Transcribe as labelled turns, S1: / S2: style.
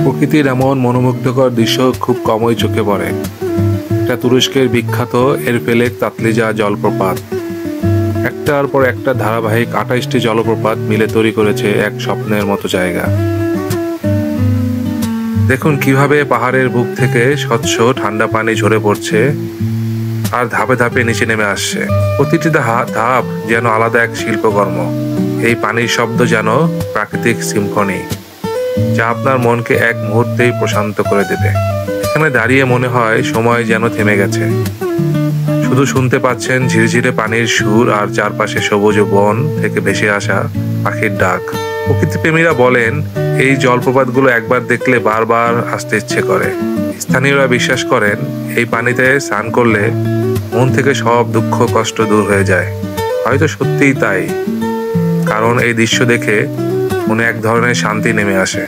S1: প্রকৃতির এমন মনোমুগ্ধকর দৃশ্য খুব কমই চোখে পড়ে। এটা তুরস্কের বিখ্যাত এরপেলেক তাতলিজা জলপ্রপাত। একটার পর একটা ধারাবাহিক 28টি জলপ্রপাত মিলে তৈরি করেছে এক স্বপ্নের মতো জায়গা। দেখুন কিভাবে পাহাড়ের বুক থেকে স্বচ্ছ ঠান্ডা পানি ঝরে পড়ছে আর ধাপে ধাপে নিচে নেমে আসছে। প্রতিটি ধাপ যেন আলাদা এক শিল্পকর্ম। এই পানির শব্দ যেন প্রাকৃতিক সিম্ফনি, যা আপনার মনকে এক মুহূর্তেই প্রশান্ত করে দেবে। এখানে দাঁড়িয়ে মনে হয় সময় যেন থেমে গেছে। শুধু শুনতে পাচ্ছেন ঝিরঝিরে পানির সুর আর চারপাশে সবুজ বন থেকে ভেসে আসা পাখির ডাক। প্রকৃতিপ্রেমীরা বলেন এই জলপ্রপাতগুলো একবার দেখলে বারবার আসতে ইচ্ছে করে। স্থানীয়রা বিশ্বাস করেন এই পানিতে স্নান করলে মন থেকে সব দুঃখ কষ্ট দূর হয়ে যায়। হয়তো সত্যিই তাই, কারণ এই দৃশ্য দেখে মনে এক ধরনের শান্তি নেমে আসে।